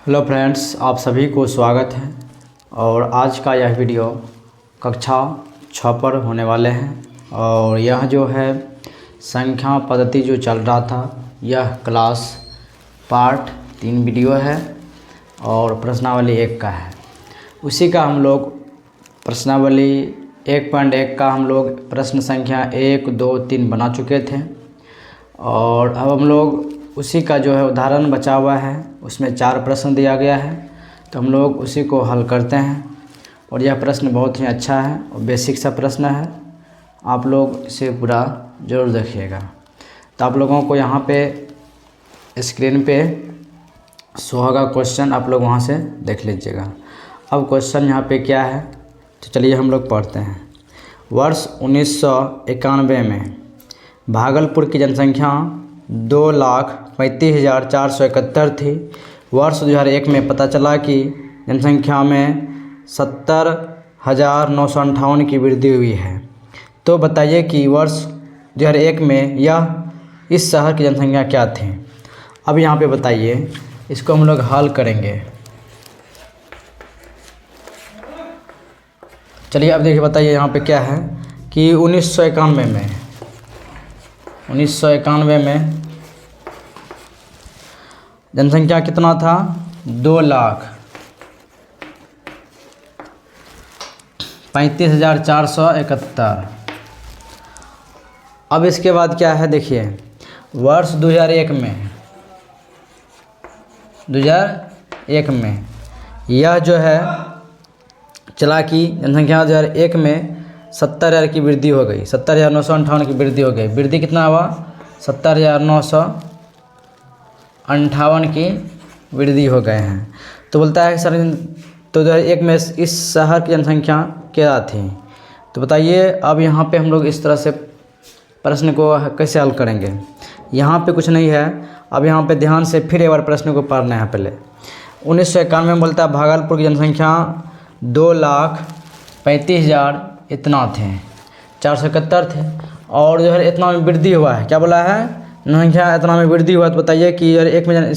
Hello friends, आप सभी को स्वागत है। और आज का यह वीडियो कक्षा 6 पर होने वाले हैं। और यह जो है संख्या पद्धति जो चल रहा था, यह क्लास पार्ट 3 वीडियो है और प्रश्नावली 1 का है। उसी का हम लोग प्रश्नावली 1.1 का हम लोग प्रश्न संख्या 1, 2, 3 बना चुके थे। और अब हम लोग उसी का जो है उदाहरण बचा हुआ है, उसमें 4 प्रश्न दिया गया है, तो हम लोग उसी को हल करते हैं। और यह प्रश्न बहुत ही अच्छा है और बेसिक सा प्रश्न है, आप लोग इसे पूरा ज़रूर देखिएगा। तो आप लोगों को यहाँ पे स्क्रीन पे शो होगा क्वेश्चन, आप लोग वहाँ से देख लीजिएगा। अब क्वेश्चन यहाँ पे क्या है, तो चलिए हम लोग पढ़ते हैं। वर्ष 1991 में भागलपुर की जनसंख्या 2,35,471 थी। वर्ष 2001 में पता चला कि जनसंख्या में 70,958 की वृद्धि हुई है। तो बताइए कि वर्ष 2001 में इस शहर की जनसंख्या क्या थी। अब यहाँ पे बताइए, इसको हम लोग हल करेंगे। चलिए अब देखिए, बताइए यहाँ पे क्या है कि 1991 में जनसंख्या कितना था, 2,35,471। अब इसके बाद क्या है, देखिए वर्ष 2001 में यह जो है चला कि जनसंख्या 2001 में 70,000 की वृद्धि हो गई, 70,958 की वृद्धि हो गई। वृद्धि कितना हुआ, 70,958 की वृद्धि हो गए हैं। तो बोलता है सर, तो 2001 में इस शहर की जनसंख्या क्या थी। तो बताइए, अब यहाँ पे हम लोग इस तरह से प्रश्न को कैसे हल करेंगे। यहाँ पे कुछ नहीं है। अब यहाँ पे ध्यान से फिर एक बार प्रश्न को पढ़ना है। पहले 1991 में बोलता है भागलपुर की जनसंख्या 2,35,000 इतना थे, 471 थे। और जो है इतना में वृद्धि हुआ है, क्या बोला है, जनसंख्या इतना में वृद्धि हुआ। तो बताइए कि यार एक में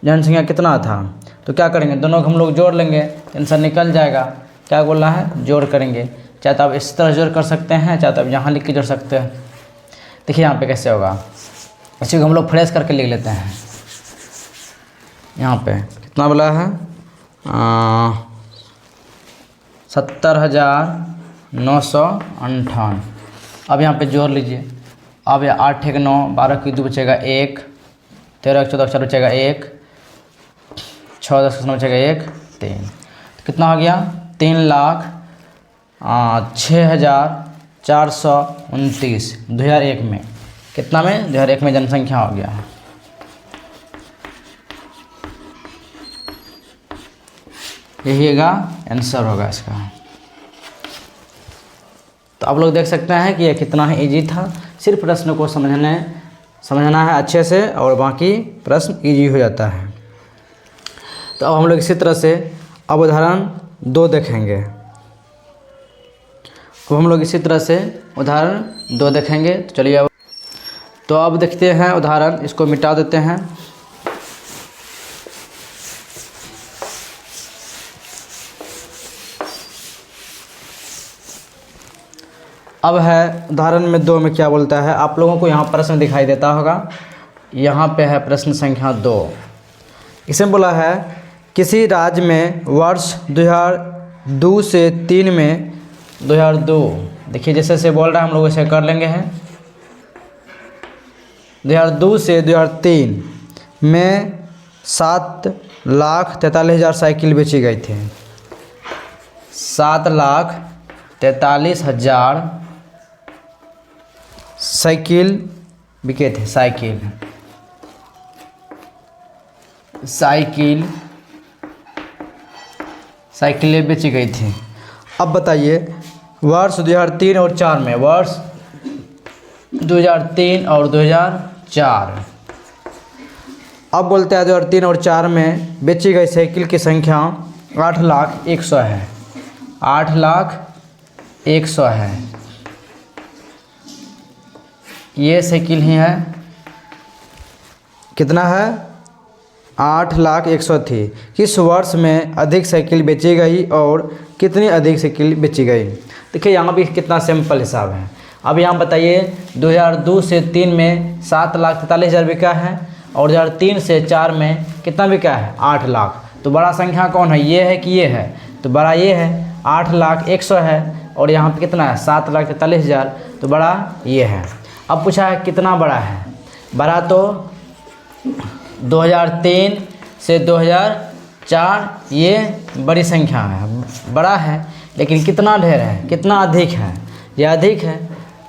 जनसंख्या कितना था। तो क्या करेंगे, दोनों को हम लोग जोड़ लेंगे, आंसर निकल जाएगा। क्या बोला है, जोड़ करेंगे। चाहे तो आप इस तरह जोड़ कर सकते हैं, चाहे तो आप यहाँ लिख के जोड़ सकते हैं। देखिए यहाँ पे कैसे होगा, इसी को हम लोग फ्रेश करके लिख लेते हैं। यहाँ पे कितना बोला है, 70,958। अब यहाँ पे जोड़ लीजिए। अब 8 1 9, 12 की 2 बचेगा 1, 13 14 4 बचेगा 1, 6 10 9 बचेगा 1, 3। तो कितना हो गया, 3,06,429 2001 में। कितना में, 2001 में जनसंख्या हो गया है। यही आंसर होगा इसका। तो आप लोग देख सकते हैं कि यह कितना ही इजी था। सिर्फ प्रश्न को समझना है अच्छे से, और बाकी प्रश्न इजी हो जाता है। तो अब हम लोग इसी तरह से अब उदाहरण 2 देखेंगे। अब हम लोग इसी तरह से उदाहरण 2 देखेंगे। तो चलिए तो अब देखते हैं उदाहरण, इसको मिटा देते हैं। अब है उदाहरण में 2 में क्या बोलता है, आप लोगों को यहाँ प्रश्न दिखाई देता होगा। यहाँ पे है प्रश्न संख्या 2। इसमें बोला है किसी राज्य में वर्ष 2002 से 3 में 2002, देखिए जैसे से बोल रहा है हम लोग वैसे कर लेंगे हैं। 2002 से 2003 में 7,43,000 साइकिल बेची गई थी। 7,43,000 साइकिल बिके थे। साइकिलें बेची गई थी। अब बताइए वर्ष 2003 और 4 में, वर्ष 2003 और 2004। अब बोलते हैं 2003 और 4 में बेची गई साइकिल की संख्या 8,01,000 है। 8,01,000 है। ये साइकिल ही है, कितना है, 8,01,000 थी। किस वर्ष में अधिक साइकिल बेची गई और कितनी अधिक साइकिल बेची गई? देखिए यहाँ भी कितना सिंपल हिसाब है। अब यहाँ बताइए 2002 से 3 में 7,43,000 बिका है और 2003 से 4 में कितना बिका है? 8 लाख। तो बड़ा संख्या कौन है? ये है कि ये है? तो बड़ा ये है, 8,01,000 है और यहाँ पे कितना है? 7,43,000। तो बड़ा ये है। अब पूछा है कितना बड़ा है? बड़ा तो 2003 से 2004 ये बड़ी संख्या है, बड़ा है, लेकिन कितना ढेर है, कितना अधिक है? ये अधिक है।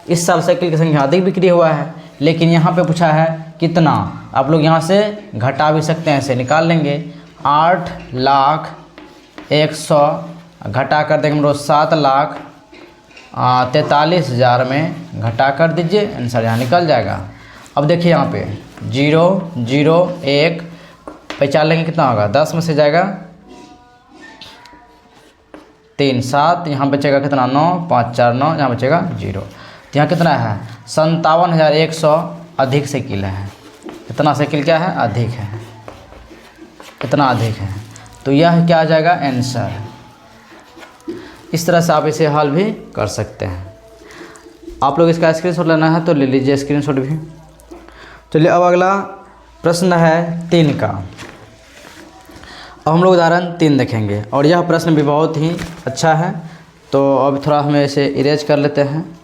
इस साल साइकिल की संख्या अधिक बिक्री हुआ है, लेकिन यहाँ पे पूछा है कितना। आप लोग यहाँ से घटा भी सकते हैं, ऐसे निकाल लेंगे। 8,01,000 घटा कर देंगे हम लोग 7,43,000 में घटा कर दीजिए, आंसर यहाँ निकल जाएगा। अब देखिए यहाँ पे 0 0 1 पे चार लेंगे, कितना होगा? 10 में से जाएगा 3 7, यहाँ बचेगा कितना? 9 5 4 9, यहाँ बचेगा 0। तो यहाँ कितना है? 57,100 अधिक साइकिल है। कितना साइकिल क्या है? अधिक है। कितना अधिक है? तो यह क्या आ जाएगा? आंसर। इस तरह से आप इसे हल भी कर सकते हैं। आप लोग इसका स्क्रीनशॉट लेना है तो ले लीजिए स्क्रीनशॉट भी। चलिए अब अगला प्रश्न है 3 का। अब हम लोग उदाहरण 3 देखेंगे और यह प्रश्न भी बहुत ही अच्छा है। तो अब थोड़ा हमें इसे इरेज कर लेते हैं।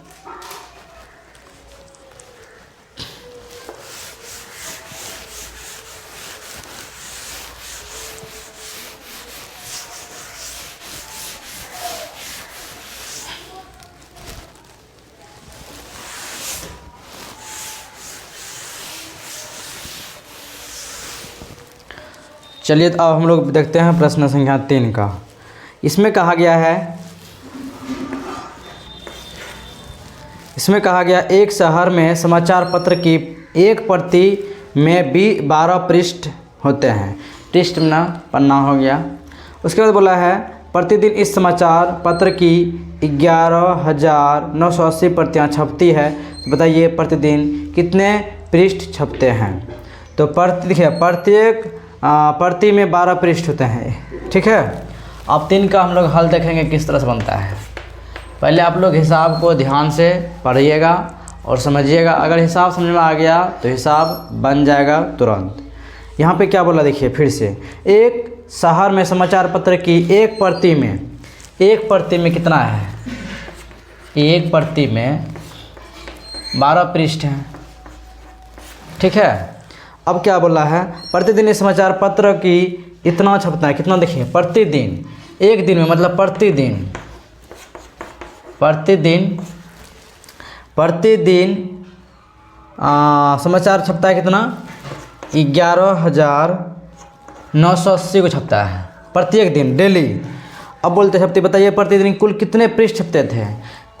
चलिए तो अब हम लोग देखते हैं प्रश्न संख्या 3 का। इसमें कहा गया एक शहर में समाचार पत्र की एक प्रति में 12 पृष्ठ होते हैं। पृष्ठ में ना पन्ना हो गया। उसके बाद बोला है प्रतिदिन इस समाचार पत्र की 11,980 प्रतियाँ छपती है। तो बताइए प्रतिदिन कितने पृष्ठ छपते हैं? तो देखिए प्रत्येक प्रति में 12 पृष्ठ होते हैं। ठीक है। अब 3 का हम लोग हल देखेंगे किस तरह से बनता है। पहले आप लोग हिसाब को ध्यान से पढ़िएगा और समझिएगा। अगर हिसाब समझ में आ गया तो हिसाब बन जाएगा तुरंत। यहाँ पे क्या बोला देखिए फिर से, एक शहर में समाचार पत्र की एक प्रति में कितना है? एक प्रति में 12 पृष्ठ हैं। ठीक है। अब क्या बोला है? प्रतिदिन इस समाचार पत्र की इतना छपता है। कितना देखिए? प्रतिदिन, एक दिन में मतलब प्रतिदिन समाचार छपता है कितना? 11,980 को छपता है प्रत्येक दिन, डेली। अब बोलते छपते, बताइए प्रतिदिन कुल कितने पृष्ठ छपते थे?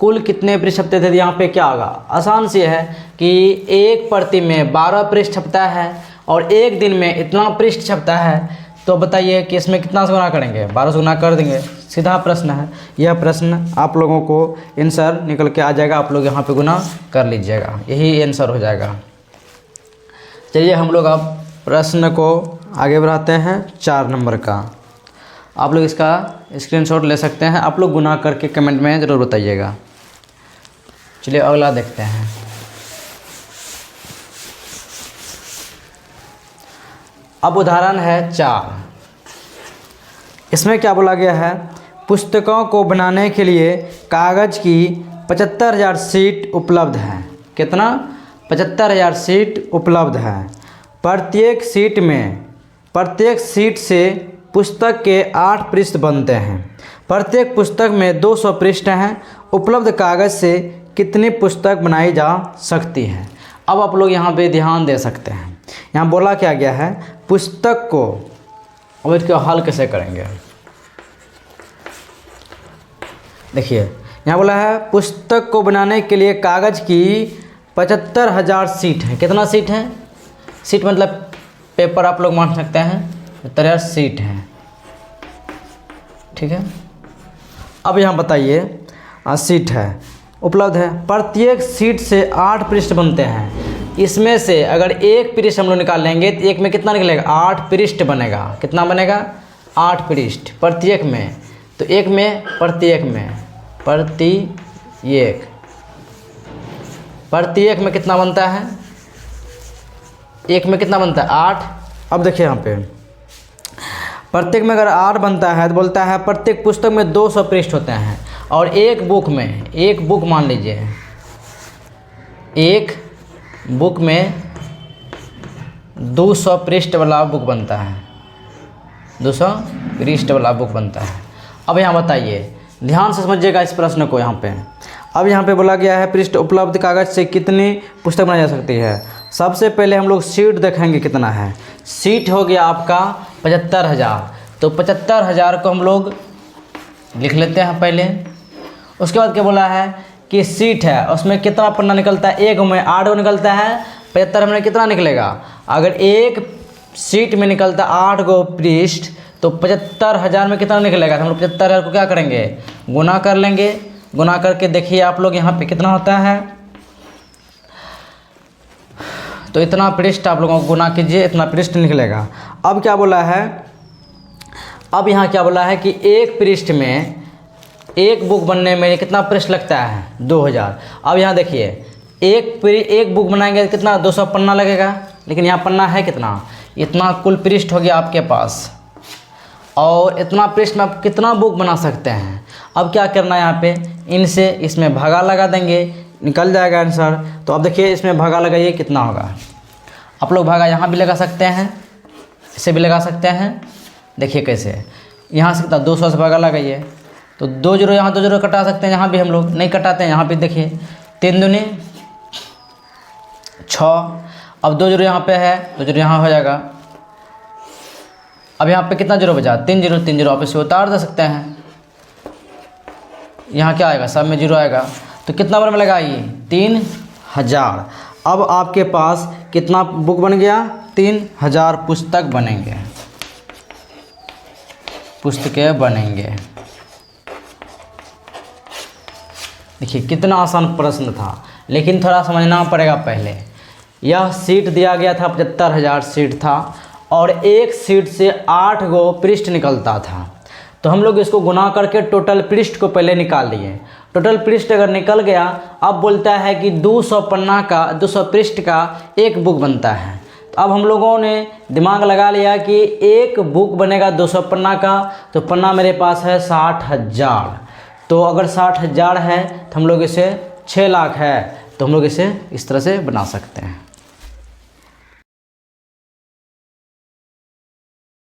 कुल कितने पृष्ठ छपते थे? यहाँ पे क्या होगा? आसान से है कि एक प्रति में 12 पृष्ठ छपता है और एक दिन में इतना पृष्ठ छपता है। तो बताइए कि इसमें कितना से गुना करेंगे? 12 से गुना कर देंगे। सीधा प्रश्न है। यह प्रश्न आप लोगों को आंसर निकल के आ जाएगा। आप लोग यहाँ पे गुना कर लीजिएगा, यही आंसर हो जाएगा। चलिए हम लोग अब प्रश्न को आगे बढ़ाते हैं 4 नंबर का। आप लोग इसका स्क्रीनशॉट ले सकते हैं। आप लोग गुना करके कमेंट में ज़रूर बताइएगा। चलिए अगला देखते हैं। अब उदाहरण है 4। इसमें क्या बोला गया है? पुस्तकों को बनाने के लिए कागज़ की 75,000 शीट उपलब्ध है। कितना? 75,000 शीट उपलब्ध है। प्रत्येक शीट से पुस्तक के 8 पृष्ठ बनते हैं। प्रत्येक पुस्तक में 200 पृष्ठ हैं। उपलब्ध कागज़ से कितनी पुस्तक बनाई जा सकती है? अब आप लोग यहाँ पे ध्यान दे सकते हैं। यहाँ बोला क्या गया है? पुस्तक को, अब इसका हल कैसे करेंगे? देखिए यहाँ बोला है पुस्तक को बनाने के लिए कागज़ की 75,000 शीट है। कितना शीट है? शीट मतलब पेपर आप लोग मान सकते हैं। 73 शीट है। ठीक है। अब यहाँ बताइए शीट है उपलब्ध है। प्रत्येक शीट से 8 पृष्ठ बनते हैं। इसमें से अगर एक पृष्ठ हम लोग निकाल लेंगे तो एक में कितना निकलेगा, 8 पृष्ठ बनेगा। कितना बनेगा, 8 पृष्ठ प्रत्येक में। तो एक में प्रत्येक में कितना बनता है, एक में कितना बनता है, 8। अब देखिए यहाँ पे प्रत्येक में अगर 8 बनता है तो बोलता है प्रत्येक पुस्तक में 200 पृष्ठ होते हैं। और एक बुक मान लीजिए, एक बुक में 200 पृष्ठ वाला बुक बनता है, 200 पृष्ठ वाला बुक बनता है। अब यहाँ बताइए, ध्यान से समझिएगा इस प्रश्न को। यहाँ पे अब यहाँ पे बोला गया है पृष्ठ उपलब्ध कागज़ से कितनी पुस्तक बनाई जा सकती है। सबसे पहले हम लोग सीट देखेंगे कितना है। सीट हो गया आपका 75,000। तो 75,000 को हम लोग लिख लेते हैं पहले। उसके बाद क्या बोला है कि सीट है, उसमें कितना पन्ना निकलता है, एक में 8 निकलता है। 75 में कितना निकलेगा, अगर एक सीट में निकलता 8 गो पृष्ठ तो 75,000 में कितना निकलेगा। तो हम लोग 75,000 को क्या करेंगे, गुना कर लेंगे। गुना करके देखिए आप लोग यहाँ पे कितना होता है। तो इतना पृष्ठ आप लोगों को गुना कीजिए, इतना पृष्ठ निकलेगा। अब क्या बोला है, अब यहाँ क्या बोला है कि एक पृष्ठ में एक बुक बनने में कितना पृष्ठ लगता है, 2000। अब यहाँ देखिए एक बुक बनाएंगे तो कितना, 200 पन्ना लगेगा। लेकिन यहाँ पन्ना है कितना, इतना कुल पृष्ठ हो गया आपके पास। और इतना पृष्ठ में आप कितना बुक बना सकते हैं। अब क्या करना है, यहाँ पे इनसे इसमें भागा लगा देंगे, निकल जाएगा आंसर। तो अब देखिए इसमें भागा लगाइए कितना होगा। आप लोग भागा यहाँ भी लगा सकते हैं, इसे भी लगा सकते हैं। देखिए कैसे, यहाँ से कितना 200 से भागा लगाइए तो 2 जीरो, यहाँ 2 जीरो कटा सकते हैं। यहाँ भी हम लोग नहीं कटाते हैं, यहाँ पे देखिए 3 दूनी 6। अब 2 जीरो यहाँ पे है, 2 जीरो यहाँ हो जाएगा। अब यहाँ पे कितना जीरो बचा, 3 जीरो। 3 जीरो आप इसे उतार दे सकते हैं। यहाँ क्या आएगा, सब में जीरो आएगा। तो कितना बार में लगाइए, 3000। अब आपके पास कितना बुक बन गया, 3000 पुस्तक बनेंगे, पुस्तकें बनेंगे। देखिए कितना आसान प्रश्न था, लेकिन थोड़ा समझना पड़ेगा पहले। यह सीट दिया गया था, 75,000 सीट था और एक सीट से 8 गो पृष्ठ निकलता था। तो हम लोग इसको गुना करके टोटल पृष्ठ को पहले निकाल लिए। टोटल पृष्ठ अगर निकल गया, अब बोलता है कि 200 पन्ना का, 200 पृष्ठ का एक बुक बनता है। तो अब हम लोगों ने दिमाग लगा लिया कि एक बुक बनेगा 200 पन्ना का, तो पन्ना मेरे पास है 60,000। तो अगर 60,000 है तो हम लोग इसे 6 लाख है, तो हम लोग इसे इस तरह से बना सकते हैं।